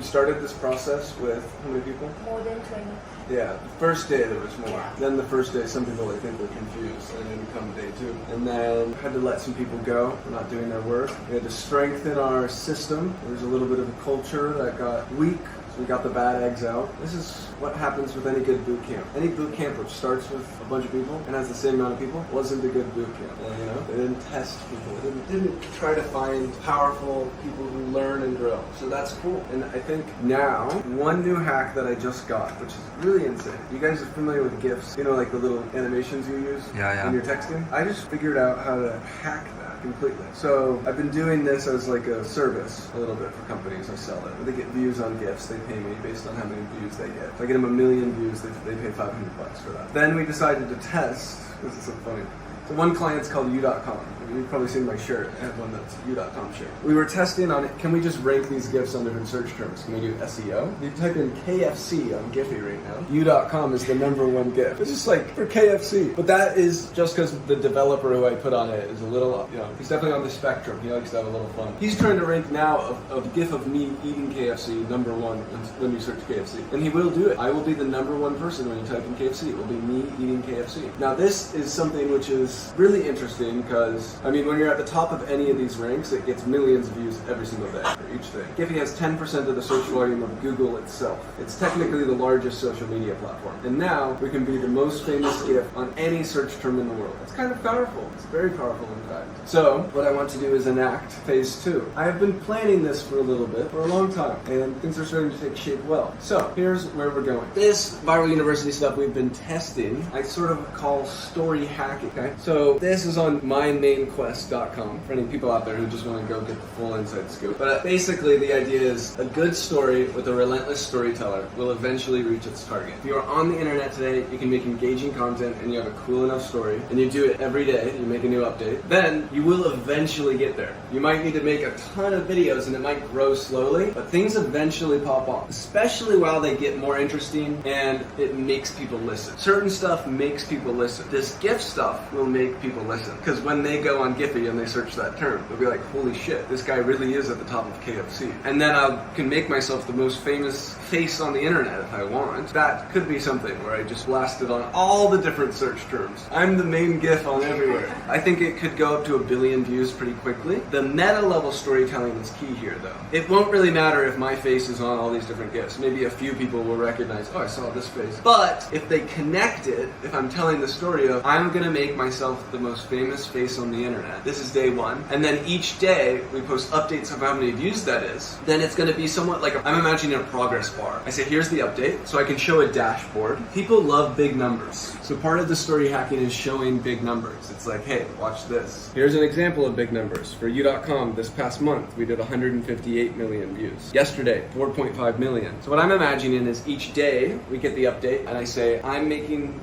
We started this process with how many people? More than 20. Yeah, the first day there was more. Then the first day, some people I think were confused and didn't come day 2. And then had to let some people go for not doing their work. We had to strengthen our system. There was a little bit of a culture that got weak. So we got the bad eggs out. This is what happens with any good boot camp. Any boot camp which starts with a bunch of people and has the same amount of people wasn't a good boot camp. You know, they didn't test people. They didn't try to find powerful people who learn and grow. So that's cool. And I think now, one new hack that I just got, which is really insane. You guys are familiar with GIFs? You know, like the little animations you use when you're texting? I just figured out how to hack that completely. So I've been doing this as like a service a little bit for companies. I sell it. They get views on GIFs. They pay me based on how many views they get. If I get them 1 million views, they pay $500 for that. Then we decided to test. This is so funny. So one client's called U.com. You've probably seen my shirt. I have one that's U.com shirt. We were testing on it. Can we just rank these GIFs on different search terms? Can we do SEO? You type in KFC on Giphy right now. U.com is the #1 GIF. It's just like for KFC. But that is just because the developer who I put on it is a little, he's definitely on the spectrum. He likes to have a little fun. He's trying to rank now of GIF of me eating KFC #1 when you search KFC. And he will do it. I will be the #1 person when you type in KFC. It will be me eating KFC. Now this is something which is really interesting because when you're at the top of any of these ranks, it gets millions of views every single day for each thing. Giphy has 10% of the search volume of Google itself. It's technically the largest social media platform. And now we can be the most famous GIF on any search term in the world. It's kind of powerful. It's very powerful, in fact. So what I want to do is enact phase 2. I have been planning this for a little bit, for a long time, and things are starting to take shape well. So here's where we're going. This Viral University stuff we've been testing, I sort of call story hacking, okay? So this is on mymainquest.com for any people out there who just want to go get the full inside scoop. But basically the idea is a good story with a relentless storyteller will eventually reach its target. If you are on the internet today, you can make engaging content and you have a cool enough story and you do it every day, you make a new update, then you will eventually get there. You might need to make a ton of videos and it might grow slowly, but things eventually pop off, especially while they get more interesting and it makes people listen. Certain stuff makes people listen. This GIF stuff will make people listen because when they go on Giphy and they search that term, they'll be like, holy shit, this guy really is at the top of KFC. And then I can make myself the most famous face on the internet if I want. That could be something where I just blast it on all the different search terms. I'm the main GIF on everywhere. I think it could go up to 1 billion views pretty quickly. The meta level storytelling is key here though. It won't really matter if my face is on all these different GIFs. Maybe a few people will recognize, oh, I saw this face. But if they connect it, if I'm telling the story of, I'm gonna make myself the most famous face on the internet. This is day 1. And then each day we post updates of how many views that is. Then it's gonna be somewhat like, I'm imagining a progress bar. I say, here's the update, so I can show a dashboard. People love big numbers. So part of the story hacking is showing big numbers. It's like, hey, watch this. Here's an example of big numbers. For U.com, this past month, we did 158 million views. Yesterday, 4.5 million. So what I'm imagining is each day we get the update and I say,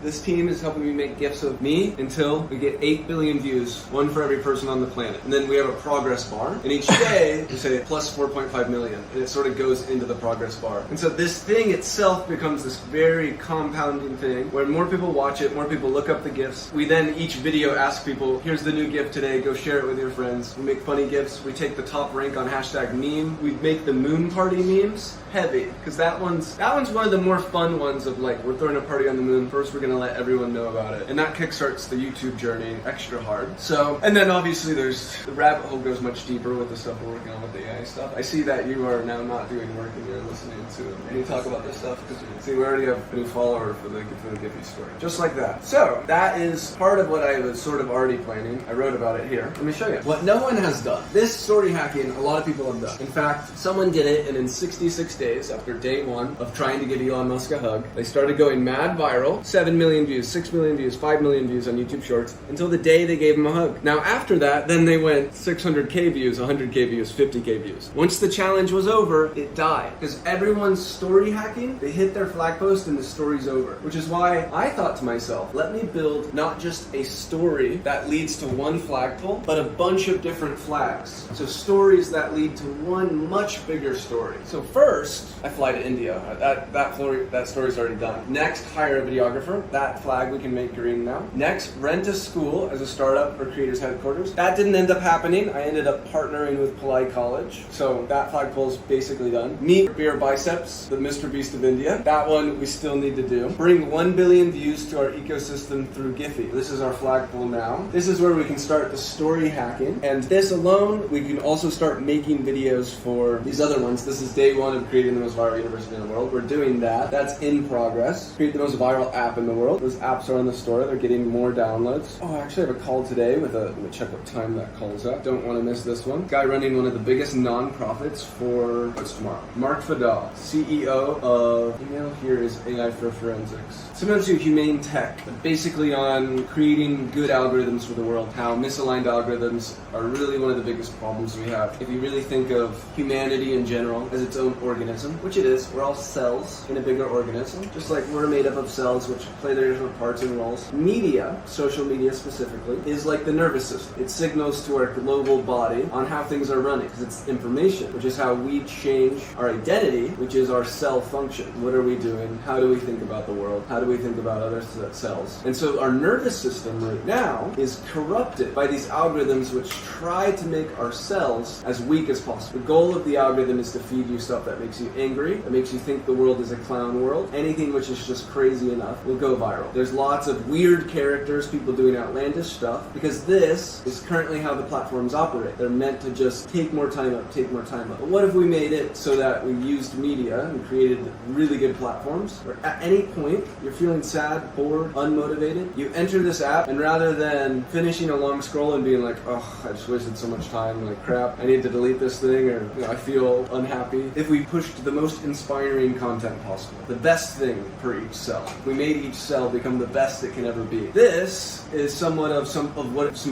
this team is helping me make GIFs of me until we get 8 billion views, 1 for every person on the planet. And then we have a progress bar. And each day we say plus 4.5 million. And it sort of goes into the progress bar. And so this thing itself becomes this very compounding thing where more people watch it, more people look up the GIFs. We then each video ask people, here's the new GIF today, go share it with your friends. We make funny GIFs. We take the top rank on #meme. We make the moon party memes heavy because that one's one of the more fun ones of like, we're throwing a party on the moon. First we're gonna let everyone know about it. And that kickstarts the YouTube journey extra hard. So, and then obviously the rabbit hole goes much deeper with the stuff we're working on with the AI stuff. I see that you are now not doing work and you're listening to me talk about this stuff because see, we already have a new follower for the Giphy story. Just like that. So that is part of what I was sort of already planning. I wrote about it here. Let me show you. What no one has done. This story hacking, a lot of people have done. In fact, someone did it and in 66 days after day 1 of trying to give Elon Musk a hug, they started going mad viral. 7 million views, 6 million views, 5 million views on YouTube Shorts until the day they gave him a hug. Now after that, then they went 600k views, 100k views, 50k views. Once the challenge was over, it died. Because everyone's story hacking, they hit their flag post and the story's over. Which is why I thought to myself, let me build not just a story that leads to one flagpole, but a bunch of different flags. So stories that lead to one much bigger story. So first, I fly to India. That story's already done. Next, hire a videographer. That flag we can make green now. Next, rent a school as a startup for Creators Headquarters. That didn't end up happening. I ended up partnering with Polite College. So that flagpole's basically done. Meet Beer Biceps, the Mr. Beast of India. That one we still need to do. Bring 1 billion views to our ecosystem through Giphy. This is our flagpole now. This is where we can start the story hacking. And this alone, we can also start making videos for these other ones. This is day one of creating the most viral university in the world. We're doing that. That's in progress. Create the most viral app in the world. Those apps are on the store. They're getting more downloads. Oh, I actually have a call today with let me check what time that call's at. Don't want to miss this one. Guy running one of the biggest non-profits for, what's tomorrow? Mark Fadal, CEO of, email here is AI for Forensics. Similar to Humane Tech, but basically on creating good algorithms for the world, how misaligned algorithms are really one of the biggest problems we have. If you really think of humanity in general as its own organism, which it is, we're all cells in a bigger organism, just like we're made up of cells which play their different parts and roles. Media, social media specifically, is like the nervous system. It signals to our global body on how things are running, because it's information, which is how we change our identity, which is our cell function. What are we doing? How do we think about the world? How do we think about other cells? And so our nervous system right now is corrupted by these algorithms which try to make our cells as weak as possible. The goal of the algorithm is to feed you stuff that makes you angry, that makes you think the world is a clown world. Anything which is just crazy enough will go viral. There's lots of weird characters, people doing outlandish stuff, because this is currently how the platforms operate. They're meant to just take more time up, take more time up. But what if we made it so that we used media and created really good platforms where at any point you're feeling sad, bored, unmotivated, you enter this app, and rather than finishing a long scroll and being like, oh, I just wasted so much time, like crap, I need to delete this thing, or I feel unhappy. If we pushed the most inspiring content possible, the best thing for each cell, we made each cell become the best it can ever be. This is somewhat of some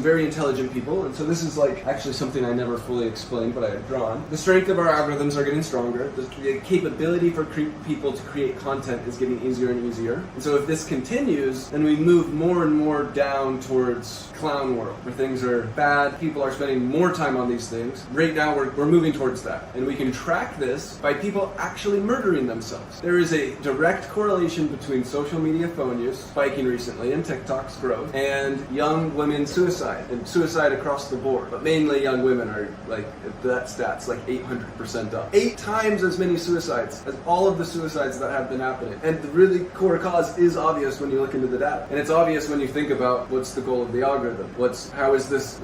very intelligent people, and so this is like actually something I never fully explained, but I had drawn. The strength of our algorithms are getting stronger. The capability for people to create content is getting easier and easier. And so if this continues, then we move more and more down towards clown world, where things are bad, people are spending more time on these things. Right now we're moving towards that. And we can track this by people actually murdering themselves. There is a direct correlation between social media phone use, spiking recently, and TikTok's growth, and young women's suicide, and suicide across the board. But mainly young women are like, that stat's like 800% up. 8 times as many suicides as all of the suicides that have been happening. And the really core cause is obvious when you look into the data. And it's obvious when you think about what's the goal of the algorithm. How is this,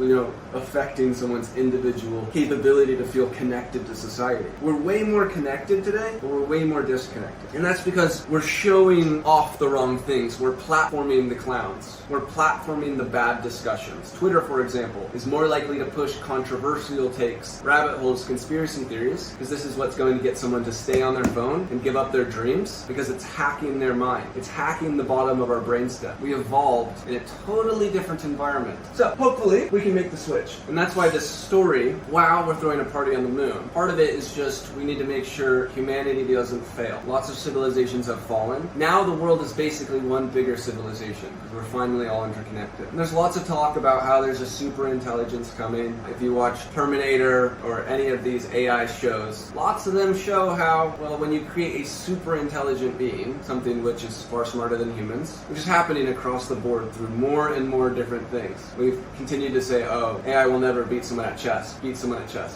affecting someone's individual capability to feel connected to society. We're way more connected today, but we're way more disconnected. And that's because we're showing off the wrong things. We're platforming the clowns. We're platforming the bad discussions. Twitter, for example, is more likely to push controversial takes, rabbit holes, conspiracy theories, because this is what's going to get someone to stay on their phone and give up their dreams, because it's hacking their mind. It's hacking the bottom of our brainstem. We evolved in a totally different environment. So hopefully we can make the switch. And that's why this story, wow, we're throwing a party on the moon. Part of it is just we need to make sure humanity doesn't fail. Lots of civilizations have fallen. Now the world is basically one bigger civilization because we're finally all interconnected. And there's lots of talk about how there's a super intelligence coming. If you watch Terminator or any of these AI shows, lots of them show how, well, when you create a super intelligent being, something which is far smarter than humans, which is happening across the board through more and more different things. We've continued to say, oh, AI will never beat someone at chess.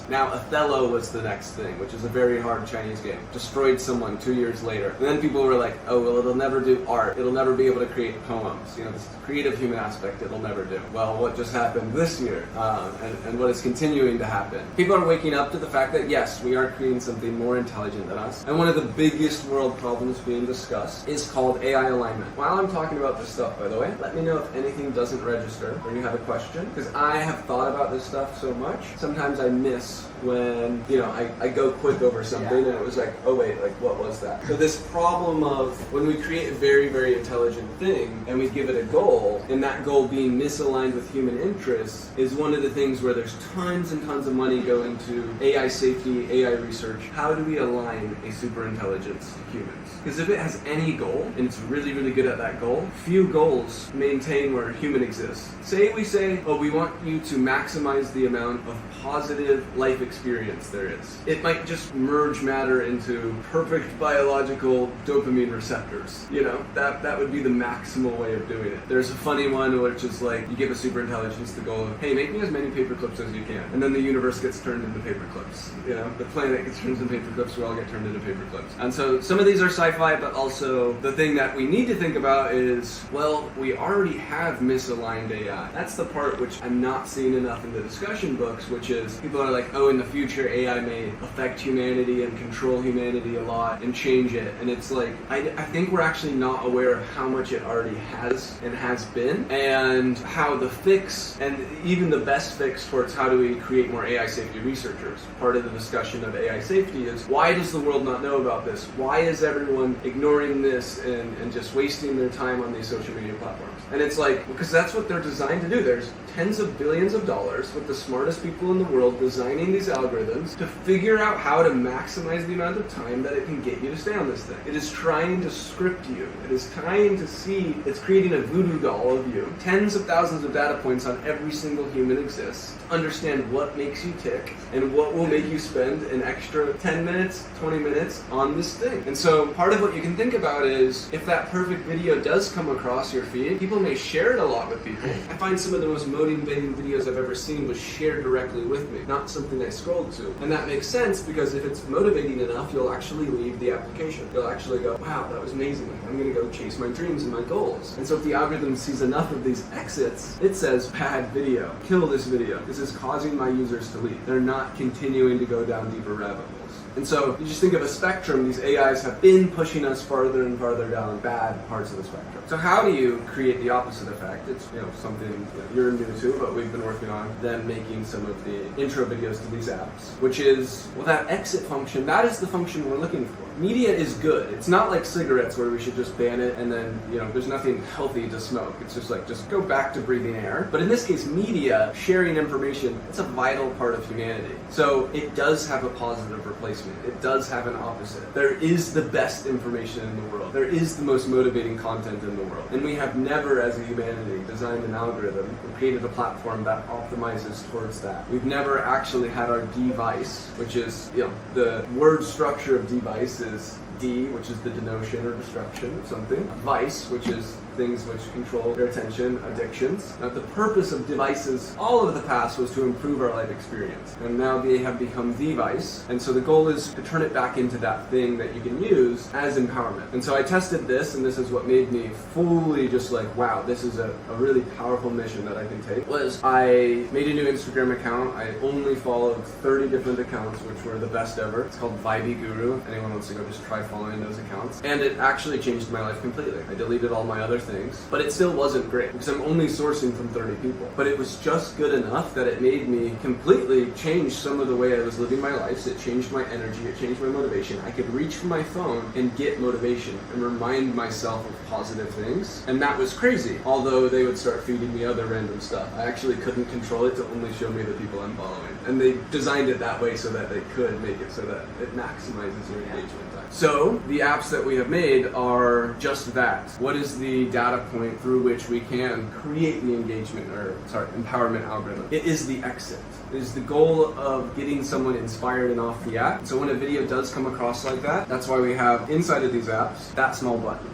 Now Othello was the next thing, which is a very hard Chinese game. Destroyed someone 2 years later. And then people were like, oh, well, it'll never do art. It'll never be able to create poems. This creative human aspect it'll never do. Well, what just happened this year, and what is continuing to happen? People are waking up to the fact that, yes, we are creating something more intelligent than us. And one of the biggest world problems being discussed is called AI alignment. While I'm talking about this stuff, by the way, let me know if anything doesn't register or you have a question, because I have thought about this stuff so much. Sometimes I miss when, I go quick over something and it was like, oh wait, like what was that? So this problem of when we create a very, very intelligent thing and we give it a goal, and that goal being misaligned with human interests is one of the things where there's tons and tons of money going to AI safety, AI research. How do we align a super intelligence to humans? Because if it has any goal, and it's really, really good at that goal, few goals maintain where a human exists. Say we say, oh, we want you to maximize the amount of positive life experience there is. It might just merge matter into perfect biological dopamine receptors. That would be the maximal way of doing it. There's a funny one which is like, you give a super intelligence the goal of, hey, make me as many paper clips as you can. And then the universe gets turned into paper clips. You know, the planet gets turned into paper clips, we all get turned into paper clips. And so some of these are sci-fi, but also the thing that we need to think about is, well, we already have misaligned AI. That's the part which I'm not seeing enough in the discussion books, which is people are like, oh, in the future AI may affect humanity and control humanity a lot and change it. And it's like, I think we're actually not aware of how much it already has and has been, and how the fix, and even the best fix towards how do we create more AI safety researchers. Part of the discussion of AI safety is, why does the world not know about this? Why is everyone ignoring this and just wasting their time on these social media platforms? And it's like, because that's what they're designed to do. There's tens of billions of dollars with the smartest people in the world designing these algorithms to figure out how to maximize the amount of time that it can get you to stay on this thing. It is trying to script you. It is trying to see, it's creating a voodoo doll of you. Tens of thousands of data points on every single human exists. Understand what makes you tick and what will make you spend an extra 10 minutes, 20 minutes on this thing. And so part of what you can think about is, if that perfect video does come across your feed, people may share it a lot with people. I find some of the most motivating videos I've ever seen was shared directly with me, not something I scrolled to. And that makes sense, because if it's motivating enough, you'll actually leave the application. You'll actually go, wow, that was amazing. I'm gonna go chase my dreams and my goals. And so if the algorithm sees enough of these exits, it says, bad video, kill this video. This is causing my users to leave. They're not continuing to go down deeper rabbit holes. And so you just think of a spectrum. These AIs have been pushing us farther and farther down bad parts of the spectrum. So how do you create the opposite effect? It's something you're new to, but we've been working on them making some of the intro videos to these apps, which is, well, that exit function, that is the function we're looking for. Media is good. It's not like cigarettes where we should just ban it and then, there's nothing healthy to smoke. It's just like, just go back to breathing air. But in this case, media, sharing information, it's a vital part of humanity. So it does have a positive replacement. It does have an opposite. There is the best information in the world. There is the most motivating content in the world. And we have never, as a humanity, designed an algorithm or created a platform that optimizes towards that. We've never actually had our device, which is, the word structure of device is D, which is the denotion or destruction of something. Vice, which is things which control their attention, addictions. Now, the purpose of devices all of the past was to improve our life experience. And now they have become the vice. And so the goal is to turn it back into that thing that you can use as empowerment. And so I tested this, and this is what made me fully just like, wow, this is a really powerful mission that I can take. Was I made a new Instagram account. I only followed 30 different accounts, which were the best ever. It's called Vibey Guru. If anyone wants to go, just try following those accounts. And it actually changed my life completely. I deleted all my other things, but it still wasn't great because I'm only sourcing from 30 people. But it was just good enough that it made me completely change some of the way I was living my life. So it changed my energy, it changed my motivation. I could reach for my phone and get motivation and remind myself of positive things. And that was crazy. Although they would start feeding me other random stuff. I actually couldn't control it to only show me the people I'm following. And they designed it that way so that they could make it so that it maximizes your engagement time. So the apps that we have made are just that. What is the data point through which we can create the empowerment algorithm? It is the exit. It is the goal of getting someone inspired and off the app. So when a video does come across like that, that's why we have inside of these apps that small button,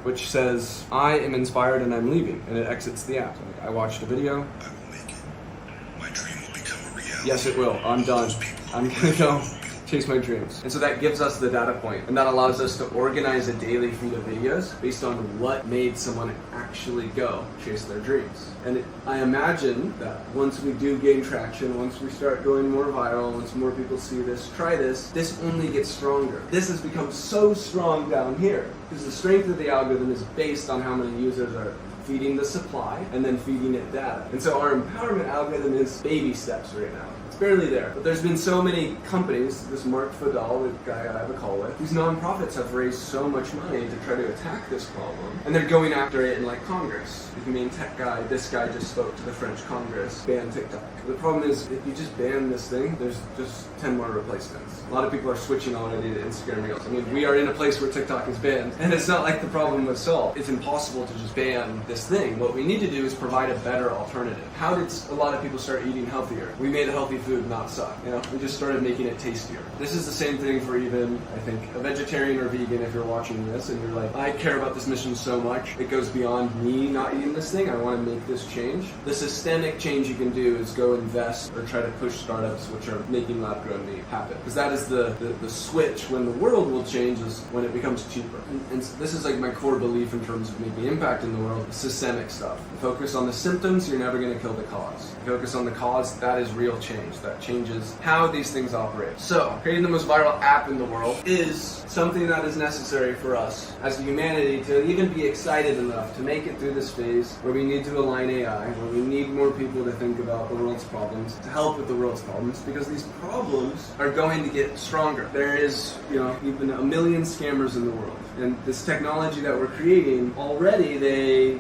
which says, I am inspired and I'm leaving, and it exits the app. Like, I watched a video. I will make it. My dream will become a reality. Yes, it will. I'm done. I'm gonna go chase my dreams. And so that gives us the data point, and that allows us to organize a daily feed of videos based on what made someone actually go chase their dreams. And I imagine that once we do gain traction, once we start going more viral, once more people see this, try this, this only gets stronger. This has become so strong down here because the strength of the algorithm is based on how many users are feeding the supply and then feeding it data. And so our empowerment algorithm is baby steps right now. Barely there. But there's been so many companies, this Mark Fadal, the guy I have a call with, these nonprofits have raised so much money to try to attack this problem. And they're going after it in like Congress. The humane tech guy, this guy just spoke to the French Congress, ban TikTok. The problem is, if you just ban this thing, there's just 10 more replacements. A lot of people are switching already to Instagram Reels. I mean, we are in a place where TikTok is banned, and it's not like the problem was solved. It's impossible to just ban this thing. What we need to do is provide a better alternative. How did a lot of people start eating healthier? We made healthy food not suck. We just started making it tastier. This is the same thing for even, I think, a vegetarian or vegan. If you're watching this and you're like, I care about this mission so much, it goes beyond me not eating this thing. I want to make this change. The systemic change you can do is go invest or try to push startups which are making lab-grown meat happen. Because that is the switch when the world will change, is when it becomes cheaper. And this is like my core belief in terms of making impact in the world, systemic stuff. You focus on the symptoms, you're never going to kill the cause. You focus on the cause, that is real change. That changes how these things operate. So, creating the most viral app in the world is something that is necessary for us as a humanity to even be excited enough to make it through this phase where we need to align AI, where we need more people to think about the world's problems, to help with the world's problems, because these problems are going to get stronger. There is, even a million scammers in the world. And this technology that we're creating, already they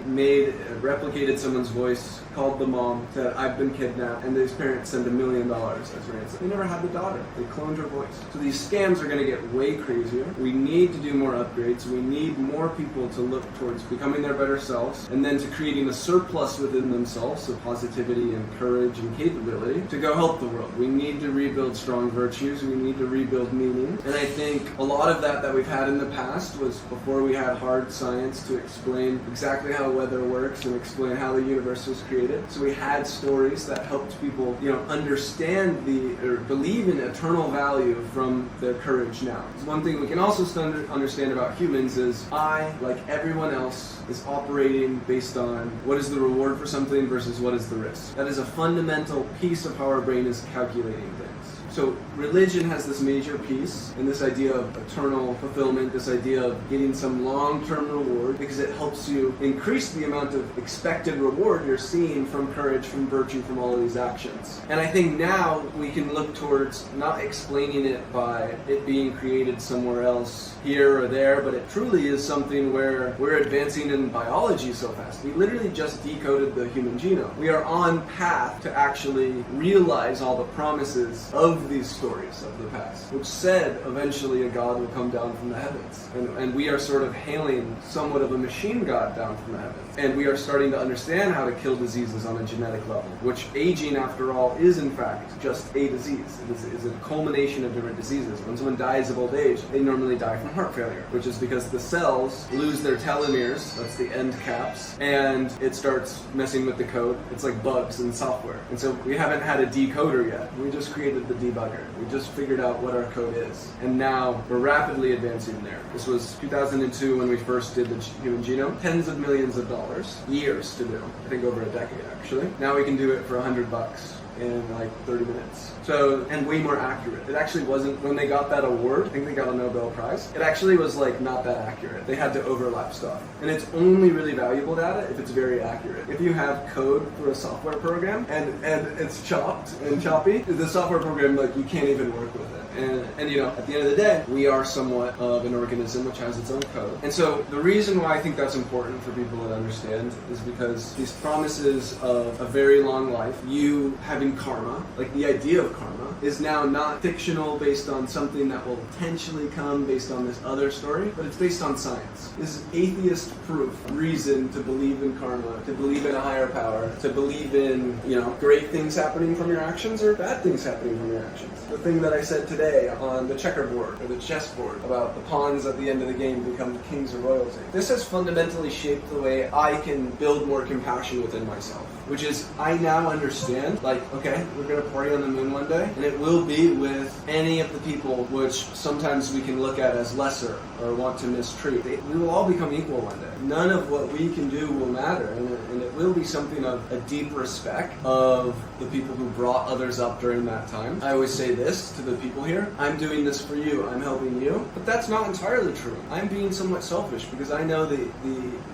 replicated someone's voice, called the mom, said, I've been kidnapped, and these parents send $1 million as ransom. They never had the daughter. They cloned her voice. So these scams are going to get way crazier. We need to do more upgrades. We need more people to look towards becoming their better selves, and then to creating a surplus within themselves of positivity and courage and capability to go help the world. We need to rebuild strong virtues. We need to rebuild meaning. And I think a lot of that we've had in the past was before we had hard science to explain exactly how weather works and explain how the universe was created. So we had stories that helped people, understand or believe in eternal value from their courage now. One thing we can also understand about humans is I, like everyone else, is operating based on what is the reward for something versus what is the risk. That is a fundamental piece of how our brain is calculating things. So religion has this major piece in this idea of eternal fulfillment, this idea of getting some long-term reward, because it helps you increase the amount of expected reward you're seeing from courage, from virtue, from all of these actions. And I think now we can look towards not explaining it by it being created somewhere else, here or there, but it truly is something where we're advancing in biology so fast. We literally just decoded the human genome. We are on path to actually realize all the promises of these stories of the past, which said eventually a god will come down from the heavens. And we are sort of hailing somewhat of a machine god down from the heavens. And we are starting to understand how to kill diseases on a genetic level, which aging, after all, is in fact just a disease. It is a culmination of different diseases. When someone dies of old age, they normally die from heart failure, which is because the cells lose their telomeres, that's the end caps, and it starts messing with the code. It's like bugs in software. And so we haven't had a decoder yet. We just created the debugger. We just figured out what our code is. And now we're rapidly advancing there. This was 2002 when we first did the human genome. Tens of millions of dollars, years to do. I think over a decade actually. Now we can do it for $100 in like 30 minutes. So, and way more accurate. It actually wasn't, when they got that award, I think they got a Nobel Prize, it actually was like not that accurate. They had to overlap stuff. And it's only really valuable data if it's very accurate. If you have code for a software program and it's chopped and choppy, the software program, like, you can't even work with it. And at the end of the day, we are somewhat of an organism which has its own code. And so the reason why I think that's important for people to understand is because these promises of a very long life, you having karma, like the idea of karma, is now not fictional based on something that will potentially come based on this other story, but it's based on science. This is atheist proof, reason to believe in karma, to believe in a higher power, to believe in, great things happening from your actions or bad things happening from your actions. The thing that I said today on the checkerboard or the chessboard about the pawns at the end of the game become the kings of royalty. This has fundamentally shaped the way I can build more compassion within myself, which is I now understand, like, okay, we're going to party on the moon one day, and it will be with any of the people which sometimes we can look at as lesser or want to mistreat. We will all become equal one day. None of what we can do will matter, and it will be something of a deep respect of the people who brought others up during that time. I always say this to the people here, I'm doing this for you, I'm helping you, but that's not entirely true. I'm being somewhat selfish because I know the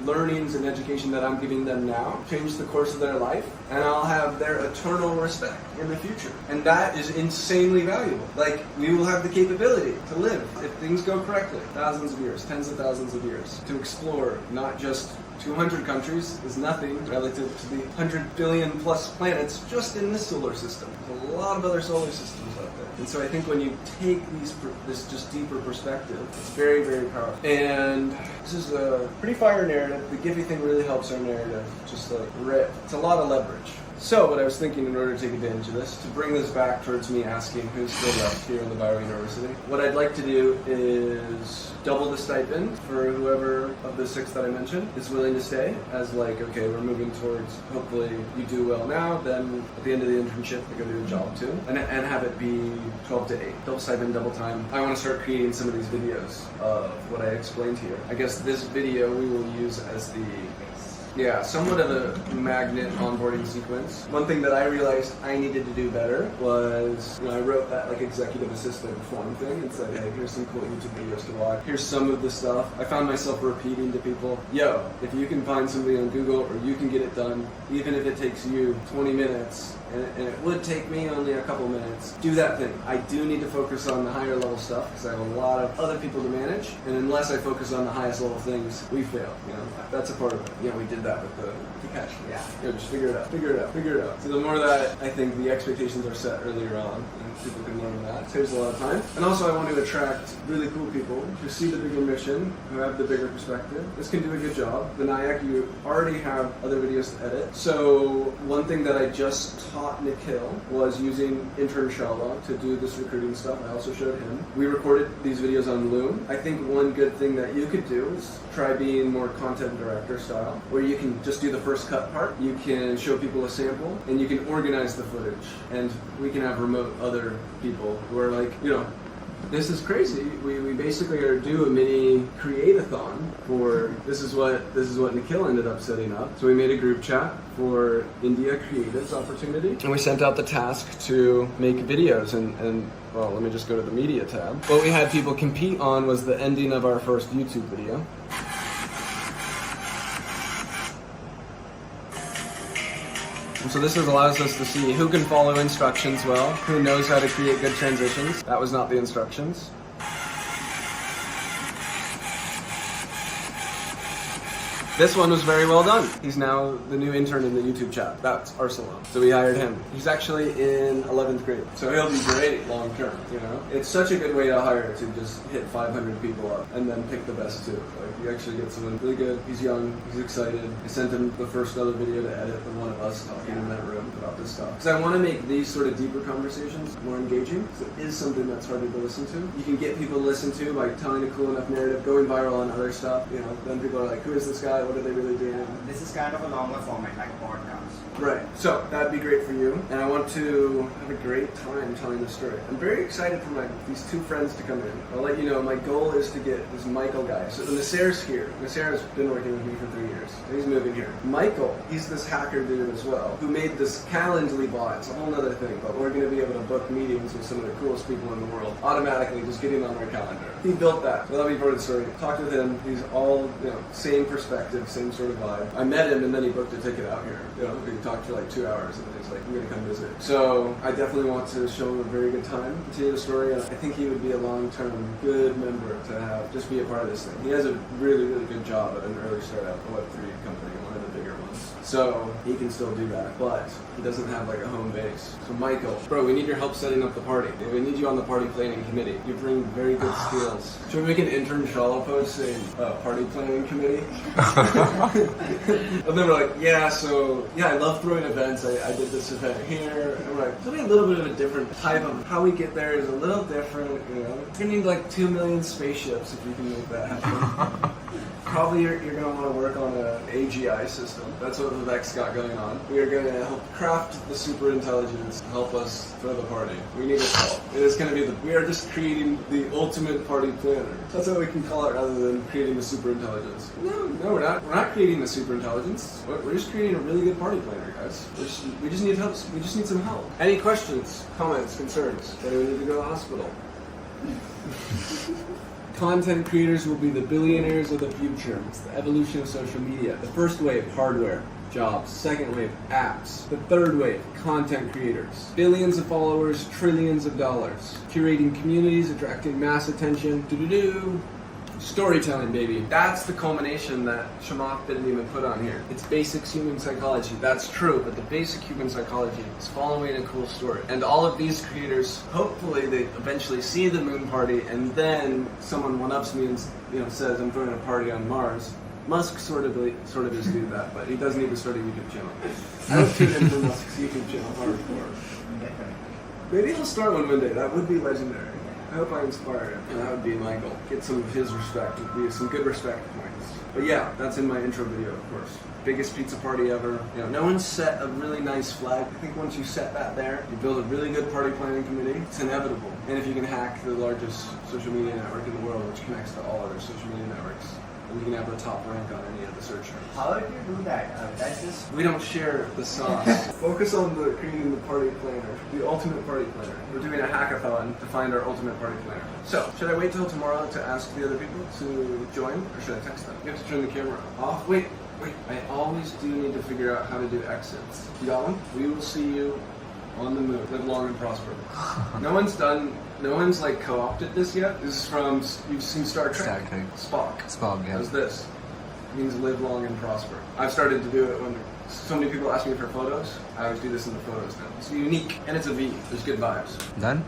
learnings and education that I'm giving them now change the course of their life, and I'll have their eternal respect in the future. And that is insanely valuable. Like, we will have the capability to live, if things go correctly, thousands of years, tens of thousands of years, to explore not just 200 countries is nothing relative to the 100 billion plus planets just in this solar system. There's a lot of other solar systems out there. And so I think when you take this just deeper perspective, it's very, very powerful. And this is a pretty fire narrative. The Giphy thing really helps our narrative just like rip. It's a lot of leverage. So what I was thinking in order to take advantage of this, to bring this back towards me asking who's still left here in the Biouniversity, what I'd like to do is double the stipend for whoever of the 6 that I mentioned is willing to stay, as like, okay, we're moving towards, hopefully you do well now, then at the end of the internship, they go do a job too, and have it be 12 to 8. Double stipend, double time. I want to start creating some of these videos of what I explained here. I guess this video we will use as the somewhat of a magnet onboarding sequence. One thing that I realized I needed to do better was, I wrote that like executive assistant form thing and said, hey, here's some cool YouTube videos to watch. Here's some of the stuff. I found myself repeating to people, yo, if you can find something on Google or you can get it done, even if it takes you 20 minutes, and it would take me only a couple minutes, do that thing. I do need to focus on the higher level stuff because I have a lot of other people to manage, and unless I focus on the highest level things, we fail. That's a part of it. We did that with the cash. Just figure it out. So the more that I think the expectations are set earlier on, and people can learn that, it saves a lot of time. And also I want to attract really cool people who see the bigger mission, who have the bigger perspective. This can do a good job. Vinayak, you already have other videos to edit. So one thing that I just taught Nikhil was using Intern Shala to do this recruiting stuff. I also showed him. We recorded these videos on Loom. I think one good thing that you could do is try being more content director style, where you can just do the first cut part, you can show people a sample, and you can organize the footage. And we can have remote other people who are like, this is crazy. We basically are do a mini create-a-thon for this is what Nikhil ended up setting up. So we made a group chat for India Creatives Opportunity, and we sent out the task to make videos and well, let me just go to the media tab. What we had people compete on was the ending of our first YouTube video. And so this allows us to see who can follow instructions well, who knows how to create good transitions. That was not the instructions. This one was very well done. He's now the new intern in the YouTube chat. That's Archival. So we hired him. He's actually in 11th grade. So he'll be great long term, It's such a good way to hire, to just hit 500 people up and then pick the best 2. Like, you actually get someone really good. He's young. He's excited. I sent him the first other video to edit, the one of us talking in that room about this stuff. Because I want to make these sort of deeper conversations more engaging. Because it is something that's harder to listen to. You can get people to listen to by telling a cool enough narrative, going viral on other stuff. Then people are like, who is this guy? What are they really doing? This is kind of a longer format, like a podcast. Right. So that'd be great for you, and I want to have a great time telling the story. I'm very excited for these 2 friends to come in. I'll let you know, my goal is to get this Michael guy. So Nasser's here. Nasser's been working with me for 3 years. He's moving here. Michael, he's this hacker dude as well, who made this Calendly bot. It's a whole other thing, but we're going to be able to book meetings with some of the coolest people in the world automatically, just getting on our calendar. He built that. So that'll be part of the story. Talked with him. He's all, same perspective, same sort of vibe. I met him, and then he booked a ticket out here. We talked for like 2 hours, and then he's like, I'm going to come visit. So I definitely want to show him a very good time, continue the story, and I think he would be a long-term good member to have, just be a part of this thing. He has a really, really good job at an early startup, a Web3 company, one of the bigger ones. So he can still do that, but he doesn't have like a home base. So Michael, bro, we need your help setting up the party. We need you on the party planning committee. You bring very good skills. Should we make an intern Shala post saying party planning committee? And then we're like, I love throwing events. I did this event here. And we're like, it'll be a little bit of a different type of how we get there is a little different, You're gonna need like 2 million spaceships if you can make that happen. Probably you're going to want to work on an AGI system. That's what Vivek's got going on. We are going to help craft the super intelligence to help us throw the party. We need his help. It is going to be we are just creating the ultimate party planner. That's what we can call it rather than creating the super intelligence. No, we're not. We're not creating the super intelligence. We're just creating a really good party planner, guys. We just need help. We just need some help. Any questions, comments, concerns? Do we need to go to the hospital? Content creators will be the billionaires of the future. It's the evolution of social media. The first wave, hardware, jobs. Second wave, apps. The third wave, content creators. Billions of followers, trillions of dollars. Curating communities, attracting mass attention. Storytelling, baby. That's the culmination that Shamak didn't even put on here. It's basic human psychology. That's true, but the basic human psychology is following a cool story. And all of these creators, hopefully they eventually see the moon party, and then someone one-ups me and says, I'm throwing a party on Mars. Musk sort of is do that, but he does need to start a YouTube channel. I don't tune in for Musk's YouTube channel hardcore. Maybe he'll start one day. That would be legendary. I hope I inspire him. And that would be my goal. Get some of his respect, would be some good respect points. But yeah, that's in my intro video, of course. Biggest pizza party ever. You know, no one set a really nice flag. I think once you set that there, you build a really good party planning committee. It's inevitable. And if you can hack the largest social media network in the world, which connects to all other social media networks, and you can have the top rank on any of the search terms. How do you do that? That's just We don't share the sauce. Focus on the creating the party planner, the ultimate party planner. We're doing a hackathon to find our ultimate party planner. So, should I wait till tomorrow to ask the other people to join, or should I text them? You have to turn the camera off. Wait. I always do need to figure out how to do exits. You got one? We will see you on the moon. Live long and prosper. No one's like co-opted this yet. This is from, you've seen Star Trek. Spock. Spock, yeah. How's this? It means live long and prosper. I've started to do it when so many people ask me for photos. I always do this in the photos now. It's unique, and it's a V. There's good vibes. Done?